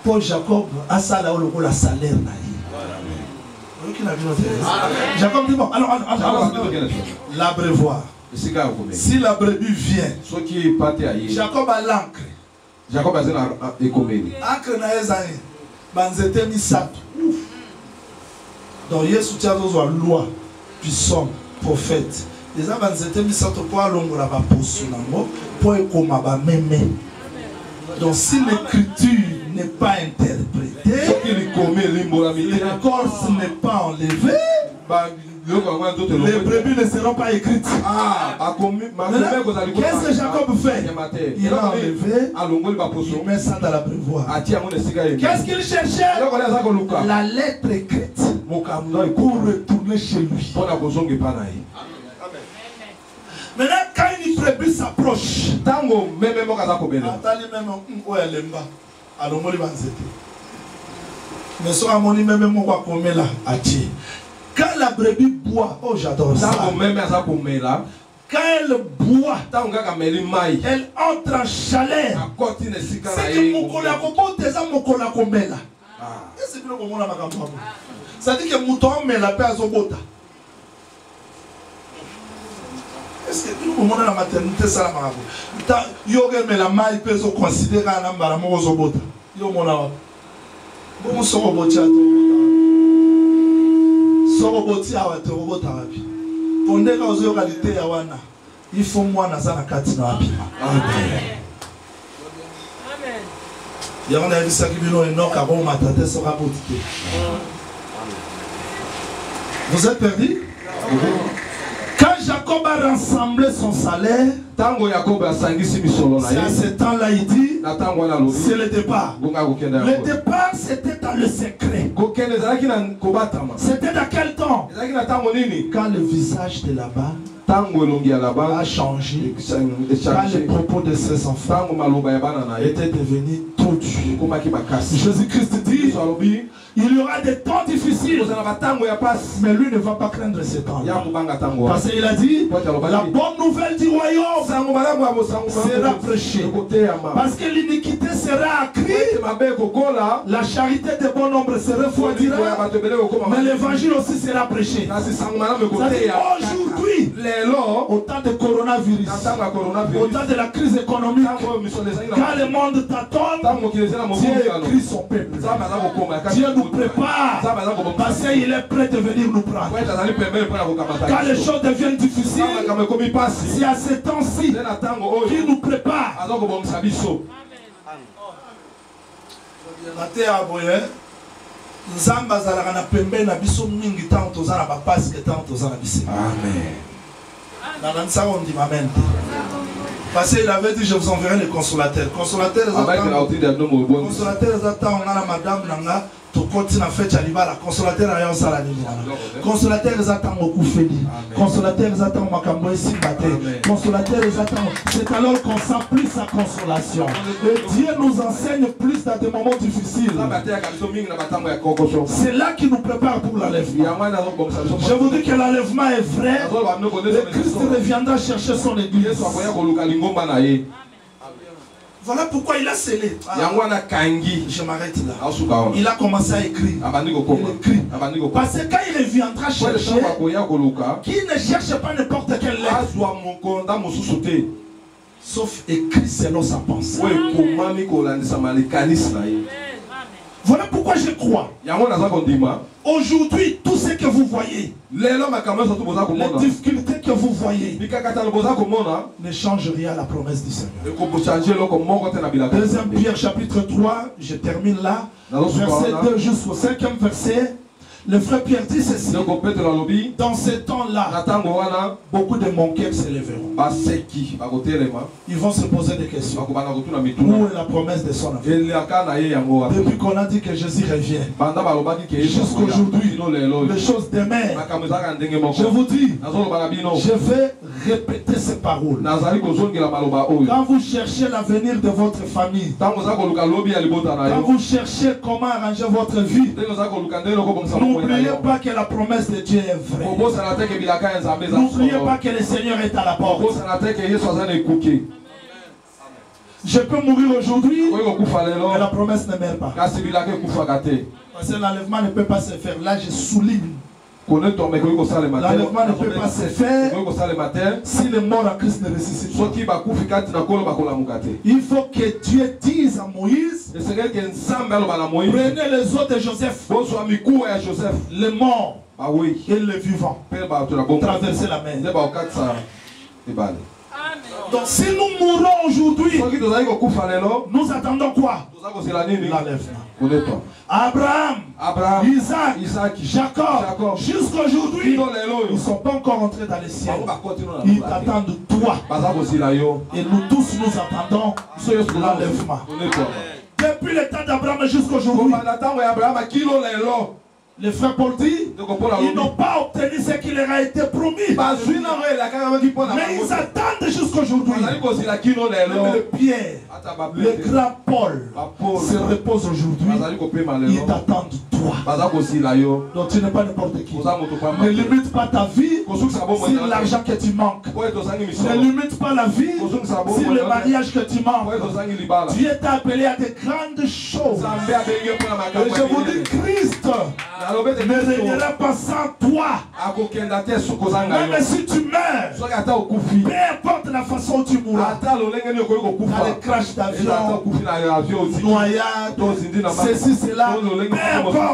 pour Jacob a ça là où la salaire. Jacob dit bon, alors l'abreuvoir. Si la brebis vient, Jacob a l'encre. Encre na ezani, banzete misato. Donc Yesu tia zo loi. puissant prophète. Les hommes étaient mis sur le point long la va pour mémé. Donc si l'écriture n'est pas interprétée, l'écorce n'est pas enlevée, les brebis ne seront pas écrites. Qu'est-ce que Jacob fait? Il a enlevé, il met ça dans la prévoie. Qu'est-ce qu'il cherchait? La lettre écrite pour retourner chez lui. Maintenant, quand une brebis s'approche, quand la brebis boit, oh j'adore ça. Quand elle boit, elle entre en chaleur. C'est que Mokola Kobo déjà Mokola Komela. C'est bien comment on a ma. Ça dit que Mouton met la paix à Zobota. Est-ce que tout le monde a la maternité ça la marabout? Yoga mais la maille peut se considérer un ambara Mozobota. Yo mon awa. Bon Sorobotia. Sorobotia wa te robota wapi. Pondeka ozo qualité ya wana. Il faut moi na sana kati na wapi. Amen. Amen. Ya on a vu ça qui bino enoka bon matate sera botité. Vous êtes perdus? Quand Jacob a rassemblé son salaire, c'est à ce temps-là il dit, c'est le départ. Le départ c'était dans le secret. C'était dans quel temps? Quand le visage de là-bas a changé, quand les propos de ses enfants étaient devenus trop durs. Jésus-Christ dit, il y aura des temps difficiles, mais lui ne va pas craindre ces temps. Parce qu'il a dit, la bonne nouvelle du royaume sera prêchée. Parce que l'iniquité sera accrue, la charité de bon nombre se refroidira, mais l'évangile aussi sera prêché. Aujourd'hui, au temps de coronavirus, au temps de la crise économique, quand le monde t'attend, Dieu écrit son peuple. Dieu nous prépare parce qu'il est prêt de venir nous prendre. Quand les choses deviennent difficiles, c'est à ce temps-ci qu'il nous prépare. Amen. Parce qu'il avait dit je vous enverrai les consolateurs. Consolateurs madame nanga to continue fait la consolateur ayon sala ni mwana. Consolateur attend beaucoup feli. Consolateur attend makambo ici baté. Consolateur attend. C'est alors qu'on sent plus sa consolation. Et Dieu nous enseigne plus dans des moments difficiles. C'est là qu'il nous prépare pour l'enlèvement. Je vous dis que l'enlèvement est vrai. Le Christ reviendra chercher son église. Voilà pourquoi il a scellé. Je m'arrête là. Il a commencé à écrire. Il écrit. Parce que quand il reviendra chercher, qu'il ne cherche pas n'importe quelle lettre, sauf écrit selon sa pensée. Voilà pourquoi je crois. Aujourd'hui, tout ce que vous voyez, les difficultés que vous voyez, ne changent rien à la promesse du Seigneur. 2 Pierre chapitre 3, je termine là, verset 2 jusqu'au 5e verset. Le frère Pierre dit ceci. Dans ce temps-là, beaucoup de manqueurs s'élèveront. Ils vont se poser des questions. Où est la promesse de son avenir? Depuis qu'on a dit que Jésus revient, jusqu'aujourd'hui, les choses demeurent. Je vous dis, je vais répéter ces paroles. Quand vous cherchez l'avenir de votre famille, quand vous cherchez comment arranger votre vie, n'oubliez pas que la promesse de Dieu est vraie. N'oubliez pas que le Seigneur est à la porte. Je peux mourir aujourd'hui, mais la promesse ne meurt pas. Parce que l'enlèvement ne peut pas se faire. Là, je souligne. L'enlèvement ne peut pas se faire si le mort à Christ ne ressuscite pas. Il faut que Dieu dise à Moïse, prenez les os de Joseph, le mort, et les vivants traverser la mer. Donc si nous mourons aujourd'hui, nous attendons quoi? L'enlèvement. Abraham, Isaac, Jacob, jusqu'aujourd'hui, ils ne sont pas encore entrés dans les cieux. Ils t'attendent toi. Et nous tous nous attendons l'enlèvement. Depuis le temps d'Abraham jusqu'aujourd'hui, les frères Paul dit, ils n'ont pas obtenu ce qui leur a été promis. Mais ils attendent jusqu'aujourd'hui. Le Pierre, le grand Paul se repose aujourd'hui. Ils t'attendent toi. Donc tu n'es pas n'importe qui. Ne limite pas ta vie sur l'argent que tu manques. Ne limite pas la vie sur le mariage que tu manques. Dieu t'a appelé à des grandes choses. Et je vous dis, Christ ne régnera pas sans toi. Même si tu meurs, peu importe la façon où tu mourras, dans les crashs d'avion, noyade, ceci, cela, peu importe.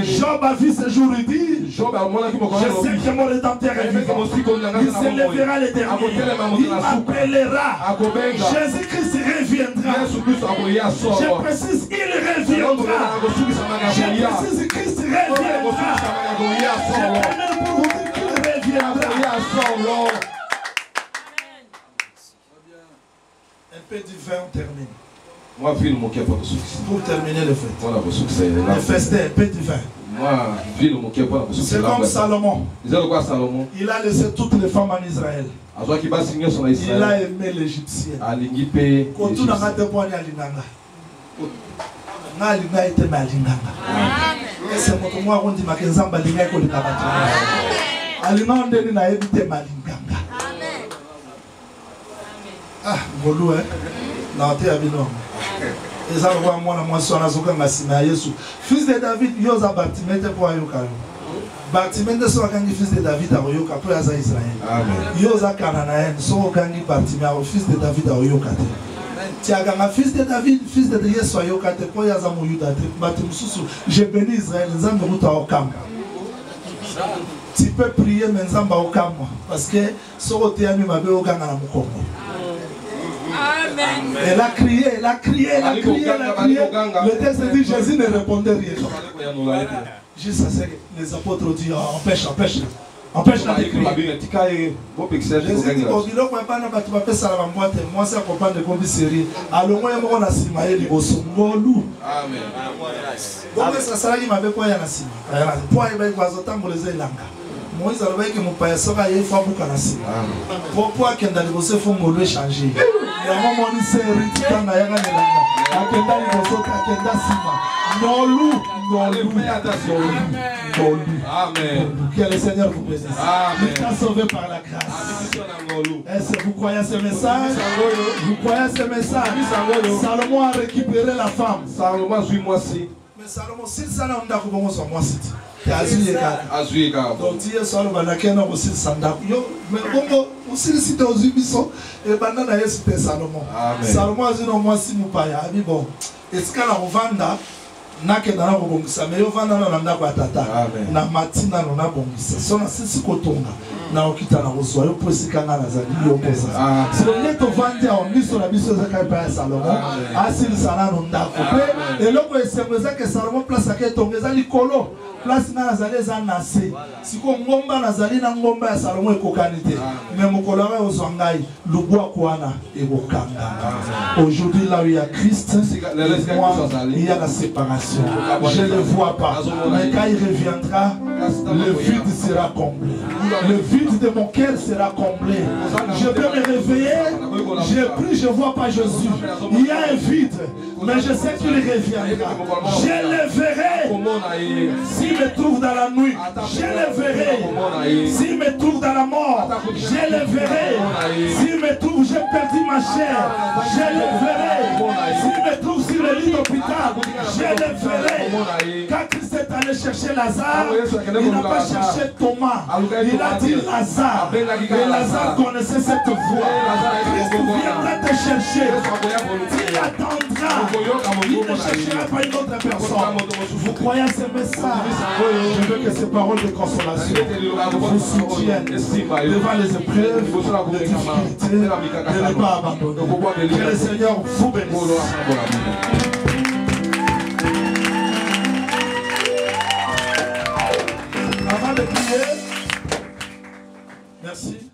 Job a vu ce jour, il dit, je sais que mon rédempteur est vivant. Il s'élèvera les derniers. Il m'appellera. Jésus-Christ reviendra. Je précise, il reviendra. Je précise, Christ reviendra. Un peu du vin, on termine. Pour terminer le fête. Le festin, un peu du vin. C'est comme Salomon. Il a laissé toutes les femmes en Israël. Il a aimé l'Égyptienne. Quand tout le monde et c'est mon moi on dit ma kenzamba linga ko likabati alina ndeni na ebite malinganga ah ngolu na te abino eza kwa mwana mwasi wana zoka ngasima Yesu fils de David yoza Bartimée pour ayoka Bartimée so kangi fils de David ayoka pour aza Israël amen yoza Cananaen so kangi Bartimée fils de David ayoka te Tiaganga fils de David, fils de Yesu ayokate po yaza mu Yuda bati mususu je bénis Israël nzambe muta okamba. Tu peux prier mais nzamba okamba parce que sorote yami mabe okanga na mukongo. Amen. Elle a crié, elle a crié, elle a crié, elle a crié. Le texte dit Jésus ne répondait rien. Juste ça les apôtres ont dit empêche, empêche. Empêche-la de crier. Jésus dit au biloko ya bana batu bapesa la mboite moi c'est comprendre de kombi série alongo ya moko na sima ye liboso ngolu amen donc ça sala ki mabe kwa ya na sima po ya ba kwa zotamboleza elanga Moïse alobaki que mon père sera ye fa buka na sima po akenda liboso fo ngolu changer ya mama ni série tanga ya ngana akenda liboso akenda sima ngolu amen. Que le Seigneur vous bénisse. Vous êtes sauvés par la grâce. Est-ce que vous croyez à ce message? Vous croyez à ce message? Salomon a récupéré la femme. Mais Salomon, si ça n'a pas été bon, moi c'est donc Dieu Salomon a qu'un homme aussi sanda. Yo, mais bon, aussi c'était aux Ubisoft et maintenant d'ailleurs c'était Salomon. Salomon a dit non moi si nous pas ya. Bon, est-ce qu'à la venda nakenda na kobongisa mais ovanda na ndako ya tata na matina na bongisa sona sisi kotonga na okita na kozwa yo posika nga nazali yo posa silo neto vandi a miso na biso zaka pa Salomon asili sana no ndako pe eloko esemeza ke Salomon place ake tongeza likolo place na nazali za nase siko ngomba nazali na ngomba ya Salomon ekokani te mais mokolo wa ozwangai lubwa kwana ekokanga aujourd'hui là où il y a Christ il y a la séparation. Je ne le vois pas. Mais quand il reviendra, le vide sera comblé. Le vide de mon cœur sera comblé. Je peux me réveiller. Je prie, je ne vois pas Jésus. Il y a un vide. Mais je sais qu'il reviendra. Je le verrai. S'il me trouve dans la nuit, je le verrai. S'il me trouve dans la mort, je le verrai. S'il me trouve, j'ai perdu ma chair, je le verrai. S'il me trouve sur le lit d'hôpital, je le verrai. Quand Christ est allé chercher Lazare, il n'a pas cherché Thomas, il a dit Lazare. Et Lazare connaissait cette voix. Christ viendra te chercher. Tu attendras. entendra. Il ne cherchera pas une autre personne. Vous croyez à ce message. Je veux que ces paroles de consolation vous soutiennent devant les épreuves, les difficultés, de ne pas abandonner. Que le Seigneur vous bénisse. Avant de prier, merci.